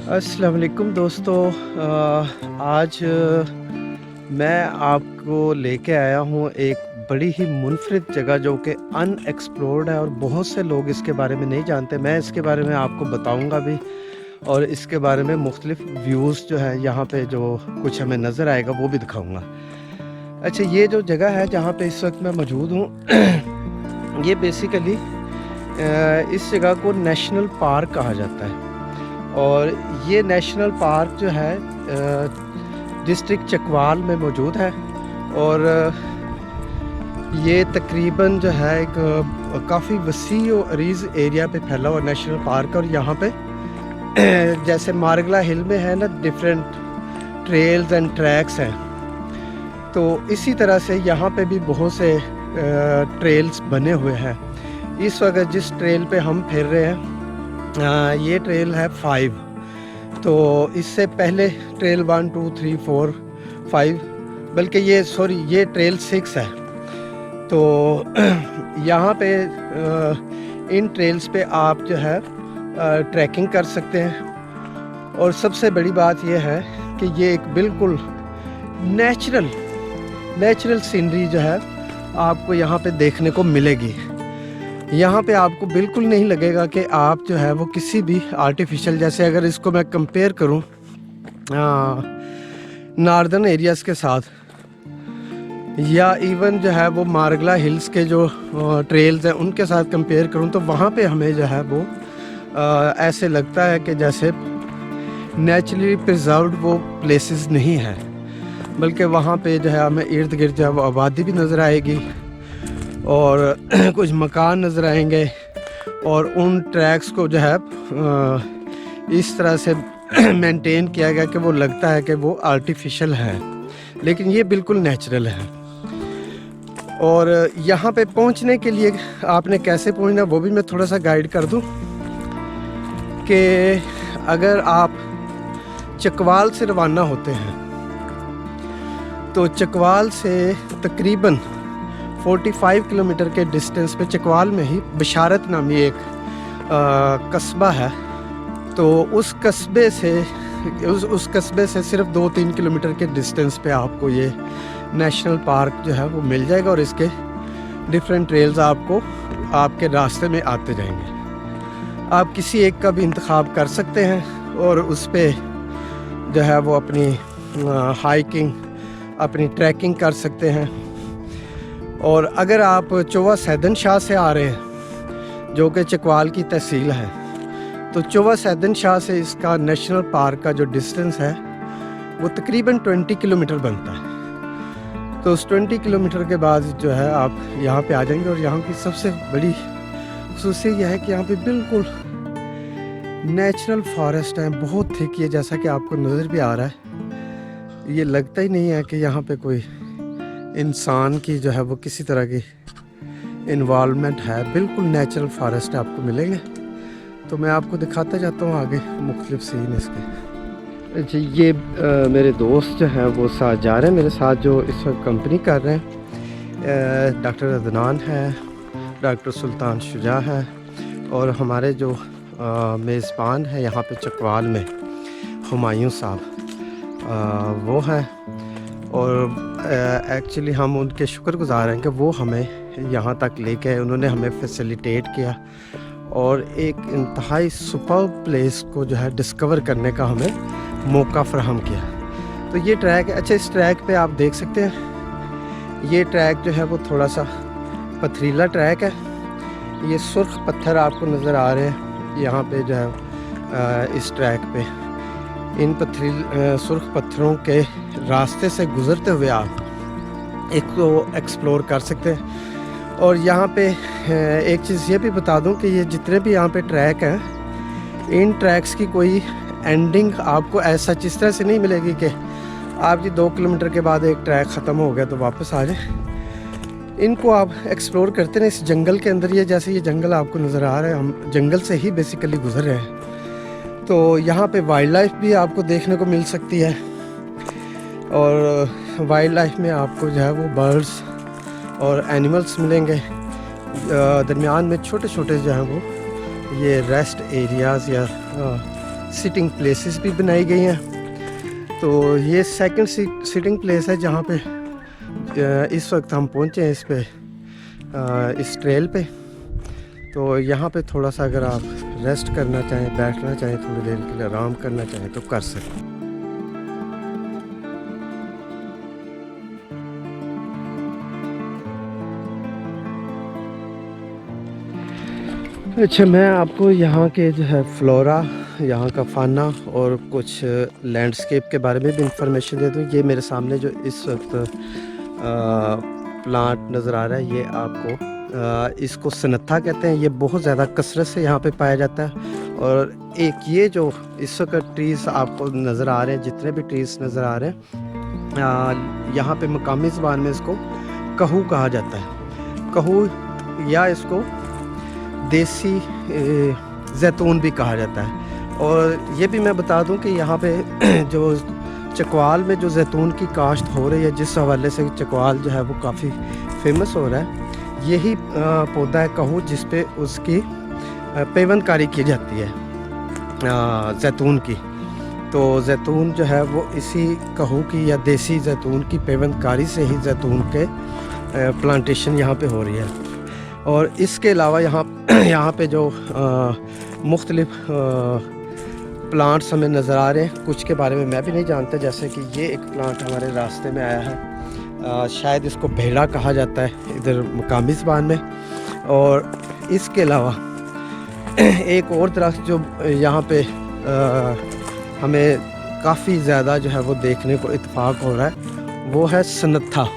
अस्सलाम वालेकुम दोस्तों। आज मैं आपको लेके आया हूँ एक बड़ी ही मुनफरिद जगह जो कि अनएक्सप्लोर्ड है और बहुत से लोग इसके बारे में नहीं जानते। मैं इसके बारे में आपको बताऊँगा भी और इसके बारे में मुख्तलिफ व्यूज़ जो है यहाँ पे जो कुछ हमें नज़र आएगा वो भी दिखाऊँगा। अच्छा, ये जो जगह है जहाँ पे इस वक्त मैं मौजूद हूँ ये बेसिकली इस जगह को नेशनल पार्क कहा जाता है और ये नेशनल पार्क जो है डिस्ट्रिक्ट चकवाल में मौजूद है और ये तकरीबन जो है एक काफ़ी वसी और अरीज़ एरिया पे फैला हुआ नेशनल पार्क। और यहाँ पे जैसे मारगला हिल में है ना डिफरेंट ट्रेल्स एंड ट्रैक्स हैं, तो इसी तरह से यहाँ पे भी बहुत से ट्रेल्स बने हुए हैं। इस वक्त जिस ट्रेल पे हम फिर रहे हैं ये ट्रेल है 5, तो इससे पहले ट्रेल 1 2 3 4 5 बल्कि ये ट्रेल 6 है। तो यहाँ पे इन ट्रेल्स पे आप जो है ट्रैकिंग कर सकते हैं और सबसे बड़ी बात यह है कि ये एक बिल्कुल नेचुरल सीनरी जो है आपको यहाँ पे देखने को मिलेगी। यहाँ पे आपको बिल्कुल नहीं लगेगा कि आप जो है वो किसी भी आर्टिफिशियल, जैसे अगर इसको मैं कंपेयर करूँ नॉर्दर्न एरियाज़ के साथ या इवन जो है वो मारगला हिल्स के जो ट्रेल्स हैं उनके साथ कंपेयर करूँ तो वहाँ पे हमें जो है वो ऐसे लगता है कि जैसे नेचुरली प्रिजर्व्ड वो प्लेसेस नहीं है, बल्कि वहाँ पे जो है हमें इर्द गिर्द जो है वो आबादी भी नज़र आएगी और कुछ मकान नज़र आएंगे और उन ट्रैक्स को जो है इस तरह से मेंटेन किया गया कि वो लगता है कि वो आर्टिफिशियल है, लेकिन ये बिल्कुल नेचुरल है। और यहाँ पे पहुँचने के लिए आपने कैसे पहुँचना वो भी मैं थोड़ा सा गाइड कर दूँ कि अगर आप चकवाल से रवाना होते हैं तो चकवाल से तकरीबन 45 किलोमीटर के डिस्टेंस पे चकवाल में ही बशारत नामी एक कस्बा है, तो उस कस्बे से सिर्फ 2-3 किलोमीटर के डिस्टेंस पे आपको ये नेशनल पार्क जो है वो मिल जाएगा और इसके डिफरेंट ट्रेल्स आपको आपके रास्ते में आते जाएंगे। आप किसी एक का भी इंतखाब कर सकते हैं और उस पे जो है वो अपनी हाइकिंग अपनी ट्रैकिंग कर सकते हैं। और अगर आप चौवा सैदन शाह से आ रहे हैं जो कि चकवाल की तहसील है, तो चौवा सैदन शाह से इसका नेशनल पार्क का जो डिस्टेंस है वो तकरीबन 20 किलोमीटर बनता है। तो उस 20 किलोमीटर के बाद जो है आप यहाँ पे आ जाएंगे और यहाँ की सबसे बड़ी ख़ुसूसियत यह है कि यहाँ पे बिल्कुल नेचुरल फॉरेस्ट है, बहुत थिक, ये जैसा कि आपको नज़र भी आ रहा है। ये लगता ही नहीं है कि यहाँ पे कोई इंसान की जो है वो किसी तरह की इन्वॉल्वमेंट है, बिल्कुल नेचुरल फॉरेस्ट आपको मिलेंगे। तो मैं आपको दिखाता जाता हूँ आगे मुख्तलिफ सीन इसके। जी, ये मेरे दोस्त जो हैं वो साथ जा रहे हैं मेरे साथ, जो इस वक्त कंपनी कर रहे हैं। डॉक्टर अदनान है, डॉक्टर सुल्तान शुजा है और हमारे जो मेज़बान है यहाँ पे चकवाल में हुमायूं साहब वो हैं। और एक्चुअली हम उनके शुक्रगुज़ार हैं कि वो हमें यहाँ तक लेके आए, उन्होंने हमें फैसिलिटेट किया और एक इंतहाई सुपर प्लेस को जो है डिस्कवर करने का हमें मौका फराहम किया। तो ये ट्रैक है। अच्छा, इस ट्रैक पे आप देख सकते हैं ये ट्रैक जो है वो थोड़ा सा पथरीला ट्रैक है। ये सुर्ख पत्थर आपको नज़र आ रहे हैं यहाँ पे जो है इस ट्रैक पे। इन सुर्ख पत्थरों के रास्ते से गुज़रते हुए आप एक तो एक्सप्लोर कर सकते हैं। और यहाँ पे एक चीज़ ये भी बता दूं कि ये जितने भी यहाँ पे ट्रैक हैं, इन ट्रैक्स की कोई एंडिंग आपको ऐसा इस तरह से नहीं मिलेगी कि आप जी 2 किलोमीटर के बाद एक ट्रैक ख़त्म हो गया तो वापस आ जाए। इनको आप एक्सप्लोर करते हैं इस जंगल के अंदर। ये जैसे ये जंगल आपको नज़र आ रहा है, हम जंगल से ही बेसिकली गुज़र रहे हैं। तो यहाँ पे वाइल्ड लाइफ भी आपको देखने को मिल सकती है और वाइल्ड लाइफ में आपको जो है वो बर्ड्स और एनिमल्स मिलेंगे। दरमियान में छोटे छोटे जो हैं वो ये रेस्ट एरियाज़ या सिटिंग प्लेसेस भी बनाई गई हैं। तो ये सेकंड सिटिंग प्लेस है जहाँ पे इस वक्त हम पहुँचे हैं इस ट्रेल पे। तो यहाँ पे थोड़ा सा अगर आप रेस्ट करना चाहें, बैठना चाहें, थोड़ी देर के लिए आराम करना चाहें तो कर सकते हैं। अच्छा, मैं आपको यहाँ के जो है फ्लोरा, यहाँ का फाना और कुछ लैंडस्केप के बारे में भी इंफॉर्मेशन दे दूँ। ये मेरे सामने जो इस वक्त प्लांट नज़र आ रहा है, ये आपको इसको सनत्था कहते हैं। ये बहुत ज़्यादा कसरत से यहाँ पे पाया जाता है। और एक ये जो इस वक्त ट्रीज़ आपको नज़र आ रहे हैं, जितने भी ट्रीज़ नज़र आ रहे हैं, यहाँ पे मकामी ज़बान में इसको कहू कहा जाता है। कहू या इसको देसी जैतून भी कहा जाता है। और ये भी मैं बता दूं कि यहाँ पे जो चकवाल में जो जैतून की काश्त हो रही है, जिस हवाले से चकवाल जो है वो काफ़ी फेमस हो रहा है, यही पौधा है कहू, जिस पे उसकी पेवंदकारी की जाती है जैतून की। तो जैतून जो है वो इसी कहू की या देसी जैतून की पेवंदकारी से ही जैतून के प्लांटेशन यहाँ पे हो रही है। और इसके अलावा यहाँ पे जो मुख्तलिफ प्लांट्स हमें नज़र आ रहे हैं, कुछ के बारे में मैं भी नहीं जानता। जैसे कि ये एक प्लांट हमारे रास्ते में आया है, शायद इसको भेड़ा कहा जाता है इधर मकामी ज़बान में। और इसके अलावा एक और दरख्त जो यहाँ पे हमें काफ़ी ज़्यादा जो है वो देखने को इत्तेफाक हो रहा है, वो है सनत्था।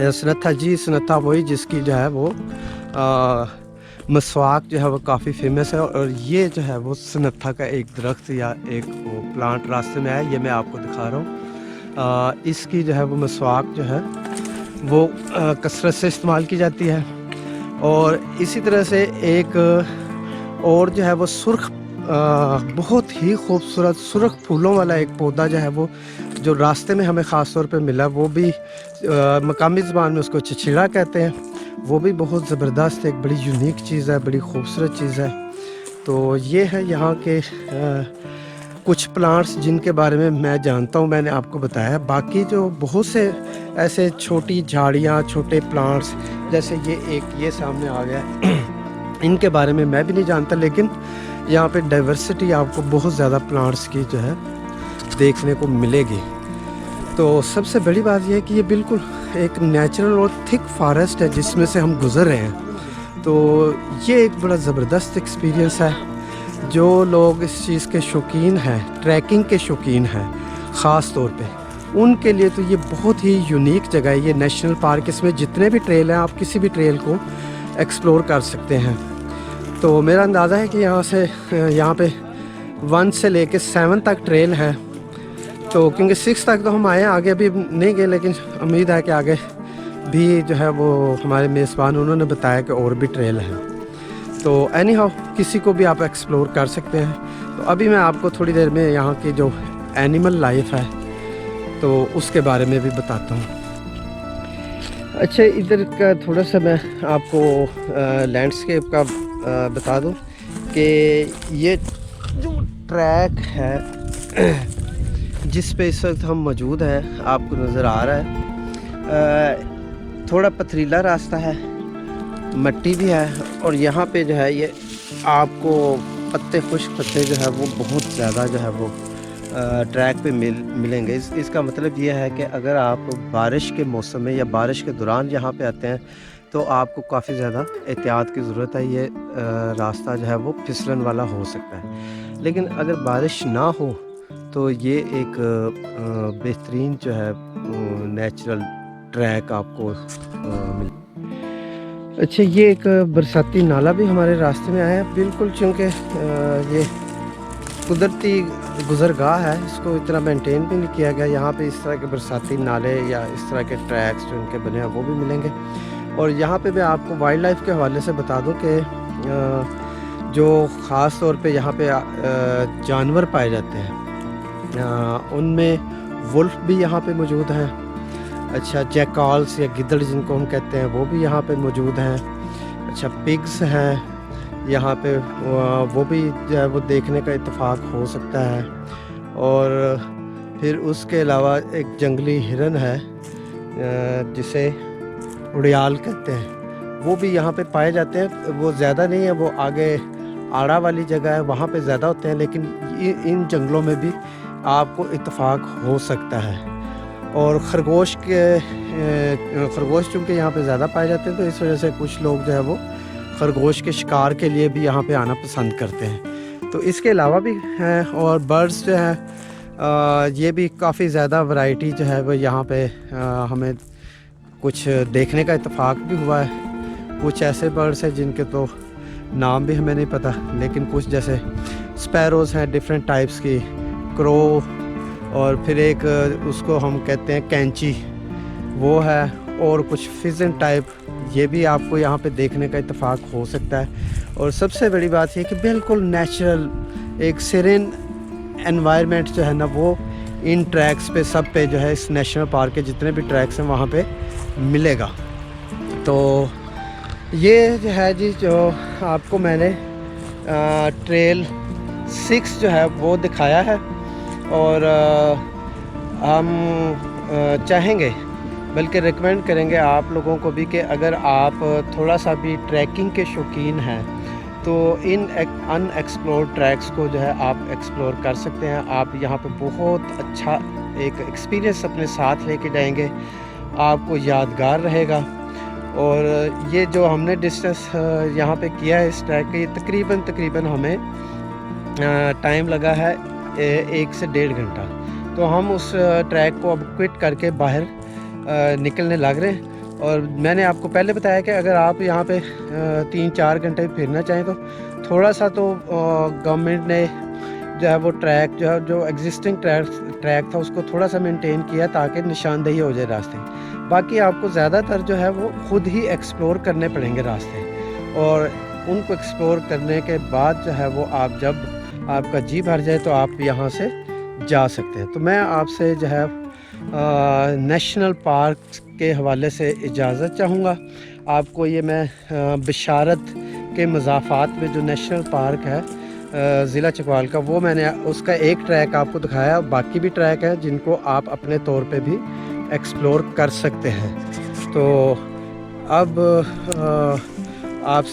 सनत्था जी, सनत्था वही जिसकी जो है वो मसवाक जो है वो काफ़ी फेमस है। और ये जो है वो सनत्था का एक दरख्त या एक वो प्लांट रास्ते में है, ये मैं आपको दिखा रहा हूँ। इसकी जो है वो मसवाक जो है वो कसरत से इस्तेमाल की जाती है। और इसी तरह से एक और जो है वो सुर्ख, बहुत ही खूबसूरत सुर्ख फूलों वाला एक पौधा जो है वो जो रास्ते में हमें ख़ास तौर पे मिला, वो भी मकामी ज़बान में उसको चिचिड़ा कहते हैं। वो भी बहुत ज़बरदस्त एक बड़ी यूनिक चीज़ है, बड़ी खूबसूरत चीज़ है। तो ये है यहाँ के कुछ प्लांट्स जिनके बारे में मैं जानता हूँ, मैंने आपको बताया। बाकी जो बहुत से ऐसे छोटी झाड़ियाँ, छोटे प्लांट्स, जैसे ये सामने आ गया, इनके बारे में मैं भी नहीं जानता। लेकिन यहाँ पे डाइवर्सिटी आपको बहुत ज़्यादा प्लांट्स की जो है देखने को मिलेगी। तो सबसे बड़ी बात यह है कि ये बिल्कुल एक नेचुरल और थिक फॉरेस्ट है जिसमें से हम गुज़र रहे हैं। तो ये एक बड़ा ज़बरदस्त एक्सपीरियंस है। जो लोग इस चीज़ के शौकीन हैं, ट्रैकिंग के शौकीन हैं ख़ास तौर पे, उनके लिए तो ये बहुत ही यूनिक जगह है। ये नेशनल पार्क, इसमें जितने भी ट्रेल हैं, आप किसी भी ट्रेल को एक्सप्लोर कर सकते हैं। तो मेरा अंदाज़ा है कि यहाँ पे 1 से लेके 7 तक ट्रेल है। तो क्योंकि 6 तक तो हम आए हैं, आगे अभी नहीं गए, लेकिन उम्मीद है कि आगे भी जो है वो हमारे मेज़बान उन्होंने बताया कि और भी ट्रेल हैं। तो एनी हाउ किसी को भी आप एक्सप्लोर कर सकते हैं। तो अभी मैं आपको थोड़ी देर में यहाँ की जो एनिमल लाइफ है तो उसके बारे में भी बताता हूँ। अच्छा, इधर का थोड़ा सा मैं आपको लैंडस्केप का बता दूँ कि ये जो ट्रैक है जिस पे इस वक्त हम मौजूद हैं, आपको नज़र आ रहा है, थोड़ा पथरीला रास्ता है, मट्टी भी है। और यहाँ पे जो है ये आपको खुश्क पत्ते जो है वो बहुत ज़्यादा जो है वो ट्रैक पे मिलेंगे। इसका मतलब ये है कि अगर आप बारिश के मौसम में या बारिश के दौरान यहाँ पे आते हैं तो आपको काफ़ी ज़्यादा एहतियात की ज़रूरत है। ये रास्ता जो है वो फिसलन वाला हो सकता है। लेकिन अगर बारिश ना हो तो ये एक बेहतरीन जो है नेचुरल ट्रैक आपको मिल। अच्छा, ये एक बरसाती नाला भी हमारे रास्ते में आया है बिल्कुल, चूँकि ये कुदरती गुज़रगाह है, इसको इतना मेंटेन भी नहीं किया गया। यहाँ पे इस तरह के बरसाती नाले या इस तरह के ट्रैक्स जो इनके बने हैं वो भी मिलेंगे। और यहाँ पे मैं आपको वाइल्ड लाइफ के हवाले से बता दूँ कि जो ख़ास तौर पे यहाँ पे जानवर पाए जाते हैं, उनमें वुल्फ भी यहाँ पे मौजूद हैं। अच्छा, जैकल्स या गिद्दड़ जिनको हम कहते हैं वो भी यहाँ पे मौजूद हैं। अच्छा, पिग्स हैं, یہاں پہ وہ بھی جو ہے وہ دیکھنے کا اتفاق ہو سکتا ہے. اور پھر اس کے علاوہ ایک جنگلی ہرن ہے جسے اڑیال کہتے ہیں, وہ بھی یہاں پہ پائے جاتے ہیں. وہ زیادہ نہیں ہے, وہ آگے آڑا والی جگہ ہے وہاں پہ زیادہ ہوتے ہیں, لیکن ان جنگلوں میں بھی آپ کو اتفاق ہو سکتا ہے. اور خرگوش چونکہ یہاں پہ زیادہ پائے جاتے ہیں تو اس وجہ سے کچھ لوگ جو ہے وہ خرگوش کے شکار کے لیے بھی یہاں پہ آنا پسند کرتے ہیں. تو اس کے علاوہ بھی ہیں, اور برڈز جو ہیں یہ بھی کافی زیادہ ورائٹی جو ہے وہ یہاں پہ ہمیں کچھ دیکھنے کا اتفاق بھی ہوا ہے. کچھ ایسے برڈز ہیں جن کے تو نام بھی ہمیں نہیں پتہ, لیکن کچھ جیسے اسپیروز ہیں ڈفرینٹ ٹائپس کی, کرو, اور پھر ایک اس کو ہم کہتے ہیں کینچی وہ ہے, اور کچھ فزن ٹائپ, یہ بھی آپ کو یہاں پہ دیکھنے کا اتفاق ہو سکتا ہے. اور سب سے بڑی بات یہ کہ بالکل نیچرل ایک سیرین انوائرمنٹ جو ہے نا وہ ان ٹریکس پہ سب پہ جو ہے اس نیشنل پارک کے جتنے بھی ٹریکس ہیں وہاں پہ ملے گا. تو یہ جو ہے جی جو آپ کو میں نے ٹریل 6 جو ہے وہ دکھایا ہے. اور ہم چاہیں گے بلکہ ریکمینڈ کریں گے آپ لوگوں کو بھی کہ اگر آپ تھوڑا سا بھی ٹریکنگ کے شوقین ہیں تو ان ان ایکسپلورڈ ٹریکس کو جو ہے آپ ایکسپلور کر سکتے ہیں. آپ یہاں پہ بہت اچھا ایک ایکسپیرینس اپنے ساتھ لے کے جائیں گے, آپ کو یادگار رہے گا. اور یہ جو ہم نے ڈسٹینس یہاں پہ کیا ہے اس ٹریک کا, یہ تقریباً ہمیں ٹائم لگا ہے 1 سے 1.5 گھنٹہ. تو ہم اس ٹریک کو اب کوئٹ کر کے باہر نکلنے لگ رہے ہیں. اور میں نے آپ کو پہلے بتایا کہ اگر آپ یہاں پہ 3-4 گھنٹے پھرنا چاہیں تو تھوڑا سا تو گورنمنٹ نے جو ہے وہ ٹریک جو ہے جو ایگزسٹنگ ٹریک تھا اس کو تھوڑا سا مینٹین کیا تاکہ نشاندہی ہو جائے راستے. باقی آپ کو زیادہ تر جو ہے وہ خود ہی ایکسپلور کرنے پڑیں گے راستے, اور ان کو ایکسپلور کرنے کے بعد جو ہے وہ آپ جب آپ کا جی بھر جائے تو آپ یہاں سے جا سکتے ہیں. تو میں آپ سے جو ہے نیشنل پارک کے حوالے سے اجازت چاہوں گا. آپ کو یہ میں بشارت کے مضافات میں جو نیشنل پارک ہے ضلع چکوال کا, وہ میں نے اس کا ایک ٹریک آپ کو دکھایا, باقی بھی ٹریک ہیں جن کو آپ اپنے طور پہ بھی ایکسپلور کر سکتے ہیں. تو اب آپ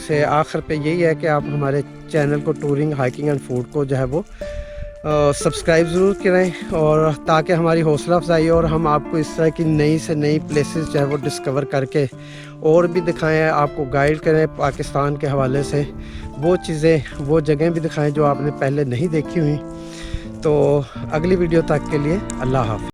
سے آخر پہ یہی ہے کہ آپ ہمارے چینل کو ٹورنگ ہائکنگ اینڈ فوڈ کو جو ہے وہ سبسکرائب ضرور کریں, اور تاکہ ہماری حوصلہ افزائی اور ہم آپ کو اس طرح کی نئی سے نئی پلیسز جو ہے وہ ڈسکور کر کے اور بھی دکھائیں, آپ کو گائیڈ کریں پاکستان کے حوالے سے, وہ چیزیں وہ جگہیں بھی دکھائیں جو آپ نے پہلے نہیں دیکھی ہوئیں. تو اگلی ویڈیو تک کے لیے اللہ حافظ.